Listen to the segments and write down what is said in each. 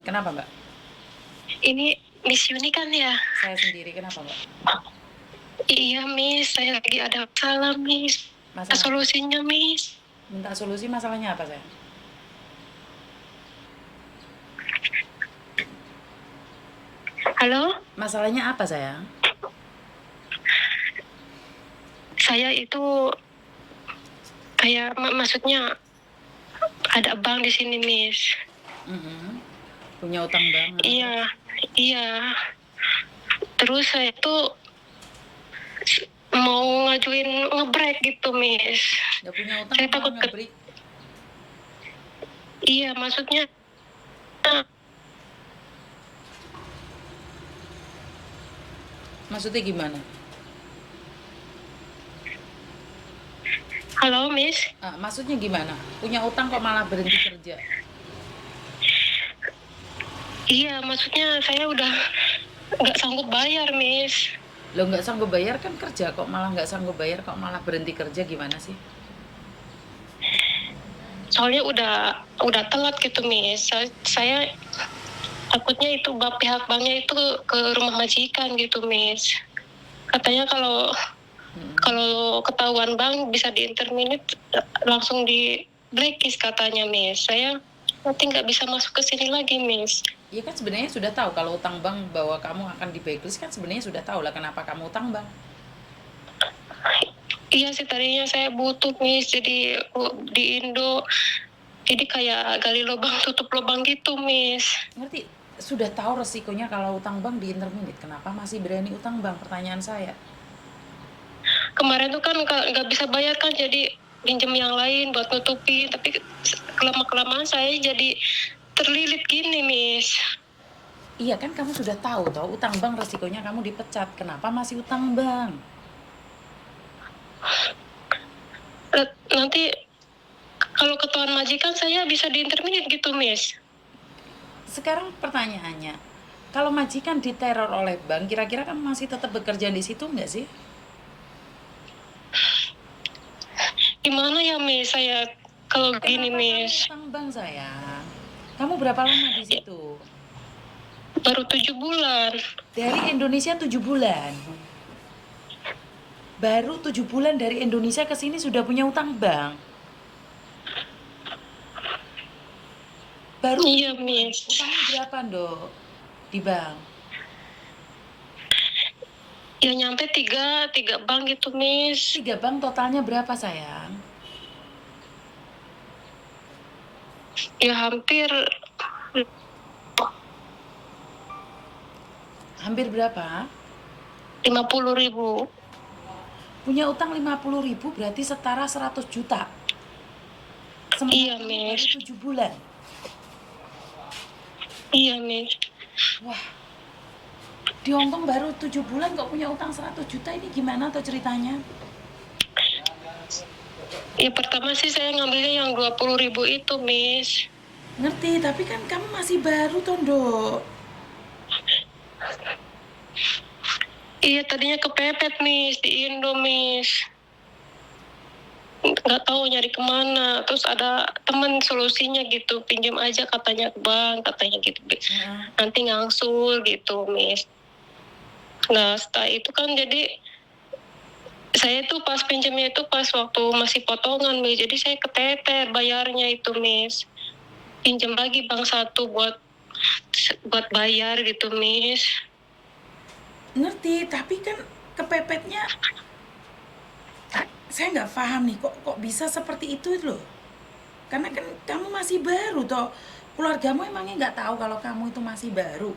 Kenapa, Mbak? Ini Miss Yuni kan ya? Saya sendiri, kenapa, Mbak? Iya Miss, saya lagi ada masalah Miss. Masalah apa? Solusinya Miss. Minta solusi masalahnya apa, saya? Halo? Masalahnya apa, sayang? Saya itu kayak maksudnya ada bank di sini Miss. Punya utang banget. Iya, iya. Terus saya tuh mau ngajuin ngebreak gitu Miss. Gak punya utang Saya malah takut ngebreak. Iya, maksudnya Maksudnya gimana? halo Miss. Maksudnya gimana? Punya utang kok malah berhenti kerja? Iya, maksudnya saya udah nggak sanggup bayar Miss. Lo nggak sanggup bayar kan kerja, kok malah nggak sanggup bayar, kok malah berhenti kerja, gimana sih? Soalnya udah telat gitu Miss. Saya takutnya itu pihak banknya itu ke rumah majikan gitu Miss. Katanya kalau ketahuan bank bisa di-interminate langsung di blacklist katanya Miss. Saya nanti nggak bisa masuk ke sini lagi Miss. Iya kan sebenarnya sudah tahu kalau utang bank bahwa kamu akan di blacklist, kan sebenarnya sudah tahu lah kenapa kamu utang bank. Iya sih, tadinya saya butuh Miss, jadi di Indo jadi kayak gali lubang tutup lubang gitu Miss. Ngerti? Sudah tahu resikonya kalau utang bank di interminate, kenapa masih berani utang bank, pertanyaan saya. Kemarin tuh kan nggak bisa bayar kan, jadi pinjam yang lain buat nutupin, tapi kelamaan saya jadi terlilit gini Miss. Iya kan kamu sudah tahu toh utang bank resikonya kamu dipecat, kenapa masih utang bank? Nanti kalau ketahuan majikan saya bisa di-interminate gitu Miss. Sekarang pertanyaannya, kalau majikan diteror oleh bank, kira-kira kamu masih tetap bekerja di situ nggak sih? Gimana ya Miss, saya kalau gini Kenapa kamu Miss? utang bank, sayang? Kamu berapa lama di situ? Baru 7 bulan. Dari Indonesia 7 bulan. Baru 7 bulan dari Indonesia ke sini sudah punya utang bank. Baru Iya 7 bulan. Miss. Utangnya berapa, Dok? Di bank? Ya nyampe tiga bank gitu Miss. 3 bank totalnya berapa, sayang? Ya hampir Hampir berapa? 50.000. Punya utang 50.000 berarti setara 100 juta. Iya Sementara kamu baru Miss. 7 bulan. Iya Miss. Wah, di Hongkong baru 7 bulan kok punya utang 100 juta, ini gimana tuh ceritanya? Ya pertama sih saya ngambilnya yang 20.000 itu Miss. Ngerti, tapi kan kamu masih baru toh, Dok. Iya tadinya kepepet Miss di Indo Miss. Nggak tahu nyari kemana. Terus ada temen solusinya gitu, pinjam aja katanya ke bank, katanya gitu. Nanti ngangsul gitu Miss. Nah setelah itu kan jadi saya tuh pas pinjamnya itu pas waktu masih potongan Miss. Jadi saya keteter bayarnya itu Miss. Pinjam lagi bank satu buat bayar gitu Miss. Ngerti, tapi kan kepepetnya saya nggak paham nih, kok bisa seperti itu loh. Karena kan kamu masih baru toh. Keluargamu emangnya nggak tahu kalau kamu itu masih baru?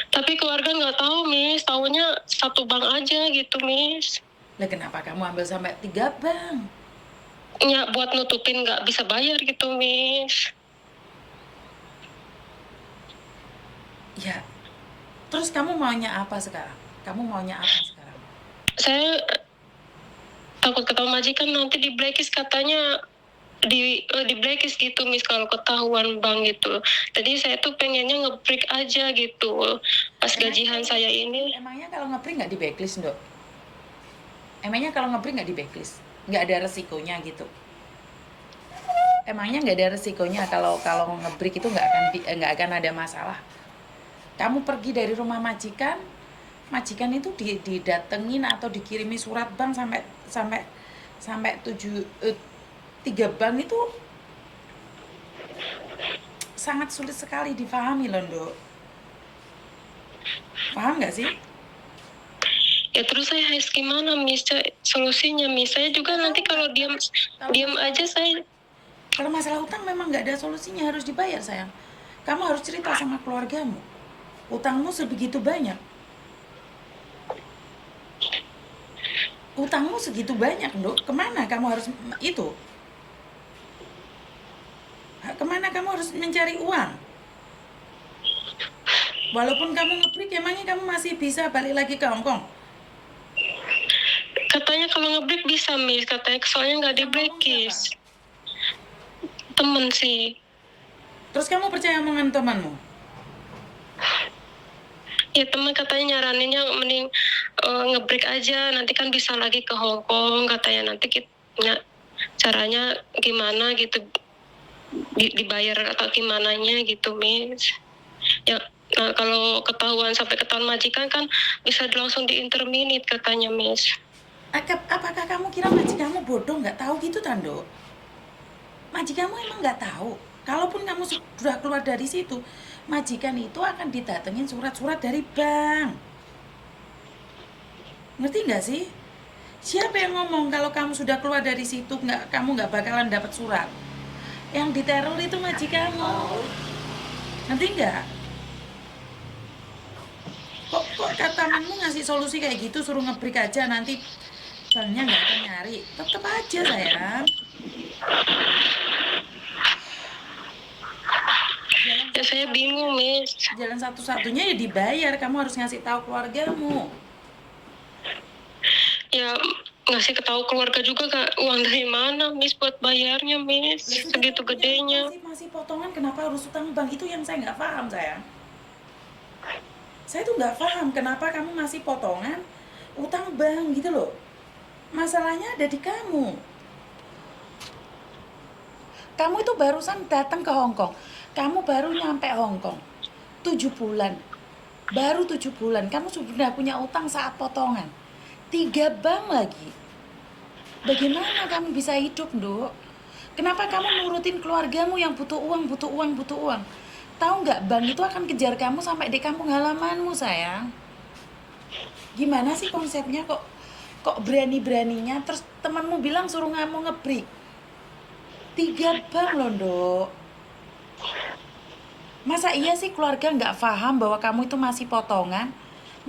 Tapi keluarga nggak tahu Miss, tahunya satu bank aja gitu Miss. Lah kenapa kamu ambil sampai 3 bank? Ya buat nutupin nggak bisa bayar gitu Miss. Ya, terus kamu maunya apa sekarang? Kamu maunya apa sekarang? Saya takut ketahuan majikan nanti di blacklist katanya di blacklist gitu Miss kalau ketahuan bank gitu. Jadi saya tuh pengennya nge-break aja gitu. Pas gajian saya ini. Emangnya kalau nge-break nggak di backlist, Dok? Emangnya kalau nge-break nggak di backlist? Nggak ada resikonya gitu? emangnya nggak ada resikonya kalau kalau ngebreak itu nggak akan ada masalah. Kamu pergi dari rumah majikan, majikan itu didatengin atau dikirimi surat bank sampai sampai sampai 3 bank itu sangat sulit sekali difahami loh, Nduk. Paham nggak sih? Ya terus saya harus gimana, Miss? Solusinya, Miss? Saya juga nanti kalau diam aja saya. Kalau masalah utang memang nggak ada solusinya, harus dibayar sayang. Kamu harus cerita sama keluargamu. Utangmu sebegitu banyak. Utangmu segitu banyak, Nduk. Kemana kamu harus itu? Kemana kamu harus mencari uang? Walaupun kamu ngebreak, emangnya kamu masih bisa balik lagi ke Hong Kong? Katanya kalau ngebreak bisa, Miss. Katanya soalnya nggak di breakis. Temen sih. Terus kamu percaya omongan temanmu? Ya teman katanya nyaraninnya mending ngebreak aja, nanti kan bisa lagi ke Hong Kong, katanya nanti kita caranya gimana gitu, dibayar atau gimananya gitu, Miss. Ya kalau ketahuan sampai ketahuan majikan kan bisa langsung diinterminate katanya, Miss. Apakah kamu kira majikanmu bodoh nggak tahu gitu, Tando? Majikanmu emang nggak tahu. Kalaupun kamu sudah keluar dari situ, majikan itu akan didatengin surat-surat dari bank. Ngerti nggak sih? Siapa yang ngomong kalau kamu sudah keluar dari situ kamu nggak bakalan dapat surat? Yang diteror itu majikanmu. Ngerti nggak? Kok katamanmu ngasih solusi kayak gitu, suruh ngebreak aja, nanti banknya nggak akan nyari. Tetep aja sayang. Ya saya bingung, Miss. Jalan satu-satunya ya dibayar. Kamu harus ngasih tahu keluargamu. Ya ngasih ketahu keluarga juga gak uang dari mana, Miss, buat bayarnya, Miss. Segitu gedenya. Masih potongan, kenapa harus utang bank? Itu yang saya nggak paham, sayang. Saya tuh nggak paham kenapa kamu masih potongan utang bank gitu loh. Masalahnya ada di kamu. Kamu itu barusan datang ke Hong Kong. Kamu baru nyampe Hong Kong. 7 bulan. Baru 7 bulan. Kamu sudah punya utang saat potongan. 3 bank lagi. Bagaimana kamu bisa hidup, Nduk? Kenapa kamu nurutin keluargamu yang butuh uang, butuh uang, butuh uang? Tahu nggak, bank itu akan kejar kamu sampai di kampung halamanmu, sayang. Gimana sih konsepnya kok berani-beraninya terus temanmu bilang suruh kamu ngebreak? 3 bank loh, Nduk. Masa iya sih keluarga nggak paham bahwa kamu itu masih potongan?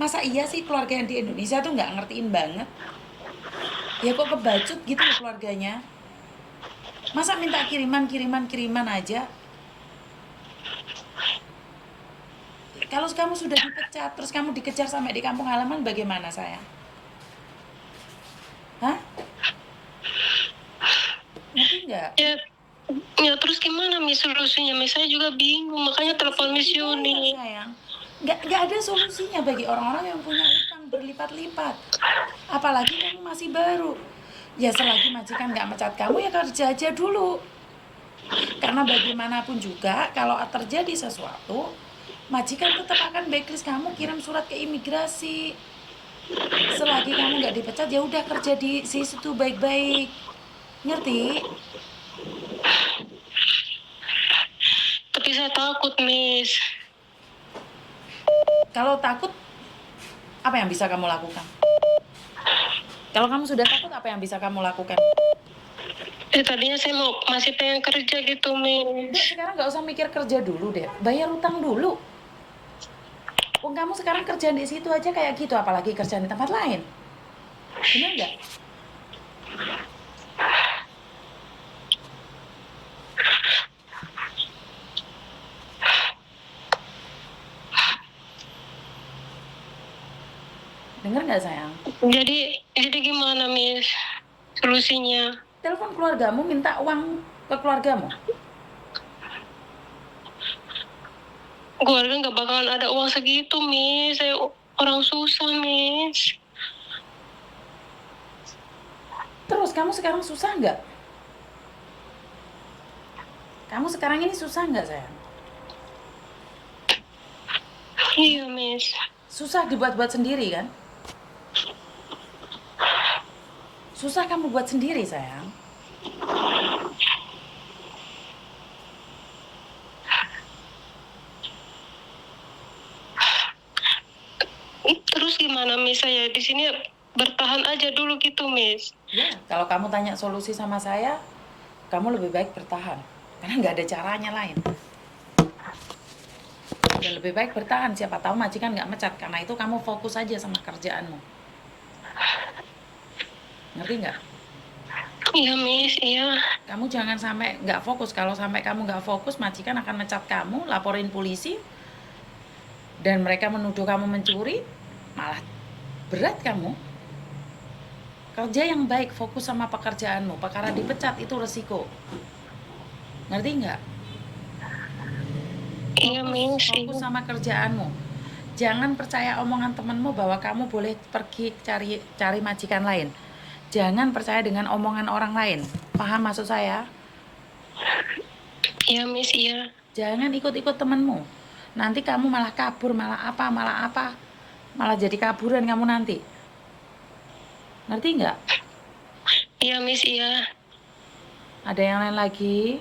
Masa iya sih keluarga yang di Indonesia tuh nggak ngertiin banget? Ya kok kebacut gitu loh keluarganya. Masa minta kiriman aja? Kalau kamu sudah dipecat, terus kamu dikejar sampai di kampung halaman, bagaimana sayang? Hah? Ngerti nggak? Ya terus gimana, Miss, solusinya, Miss? Saya juga bingung, makanya telepon Miss Yuni. Sayang, nggak ada solusinya bagi orang-orang yang punya utang berlipat-lipat. Apalagi kamu masih baru. Ya selagi majikan nggak mecat kamu, ya kerja aja dulu. Karena bagaimanapun juga, kalau terjadi sesuatu, majikan tetap akan blacklist kamu, kirim surat ke imigrasi. Selagi kamu nggak dipecat, ya udah kerja di situ baik-baik. Ngerti? Tapi saya takut, Miss. Kalau takut, apa yang bisa kamu lakukan? Kalau kamu sudah takut, apa yang bisa kamu lakukan? Tadinya saya masih pengen kerja gitu, Miss. Sekarang nggak usah mikir kerja dulu deh, bayar utang dulu. Kamu sekarang kerja di situ aja kayak gitu, apalagi kerja di tempat lain. Benar nggak? Dengar nggak sayang? Jadi gimana, Miss? Solusinya? Telepon keluargamu, minta uang ke keluargamu. Keluarga nggak bakalan ada uang segitu, Miss. Saya orang susah, Miss. Terus kamu sekarang susah nggak? Kamu sekarang ini susah nggak sayang? Iya, Miss. Susah dibuat-buat sendiri kan? Susah kamu buat sendiri sayang. Terus gimana, Miss? Saya di sini bertahan aja dulu gitu, Miss. Ya, kalau kamu tanya solusi sama saya, kamu lebih baik bertahan. Karena nggak ada caranya lain. Ya, lebih baik bertahan, siapa tahu majikan nggak mecat. Karena itu kamu fokus aja sama kerjaanmu. Ngerti nggak? Iya, Miss. Iya. Kamu jangan sampai nggak fokus. Kalau sampai kamu nggak fokus, majikan akan mecat kamu, laporin polisi, dan mereka menuduh kamu mencuri, malah berat kamu. Kerja yang baik, fokus sama pekerjaanmu. Perkara dipecat itu resiko. Ngerti nggak? Iya, Miss. Fokus Iya. sama kerjaanmu. Jangan percaya omongan temenmu bahwa kamu boleh pergi cari majikan lain. Jangan percaya dengan omongan orang lain. Paham maksud saya? Iya, Miss. Iya. Jangan ikut-ikut temenmu. Nanti kamu malah kabur, malah apa. Malah jadi kaburan kamu nanti. Ngerti nggak? Iya, Miss. Iya. Ada yang lain lagi?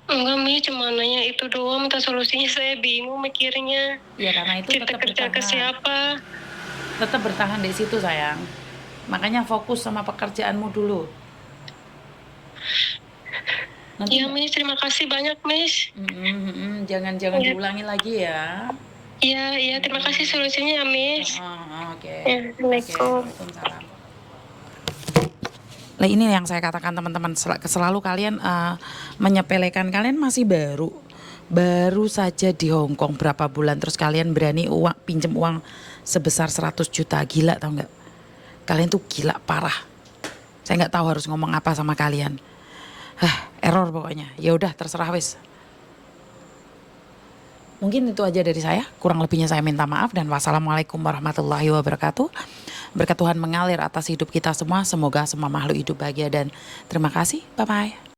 Enggak, Miss. Cuma nanya itu doang. Minta solusinya, saya bingung mikirnya. Ya karena itu Kita tetap kerja ke bertahan. siapa? Tetap bertahan di situ sayang. Makanya fokus sama pekerjaanmu dulu. Nanti Iya, Miss. Terima kasih banyak, Miss. jangan Iya. diulangi lagi ya. Iya. Terima kasih solusinya ya, Miss. Oke. Ya, Assalamualaikum. Waalaikumsalam. Nah ini yang saya katakan teman-teman, selalu kalian menyepelekan. Kalian masih baru saja di Hong Kong berapa bulan, terus kalian berani pinjam uang sebesar 100 juta. Gila tau nggak? Kalian tuh gila parah. Saya nggak tahu harus ngomong apa sama kalian. Error pokoknya. Ya udah terserah wes. Mungkin itu aja dari saya. Kurang lebihnya saya minta maaf dan wassalamualaikum warahmatullahi wabarakatuh. Berkat Tuhan mengalir atas hidup kita semua. Semoga semua makhluk hidup bahagia dan terima kasih. Bye bye.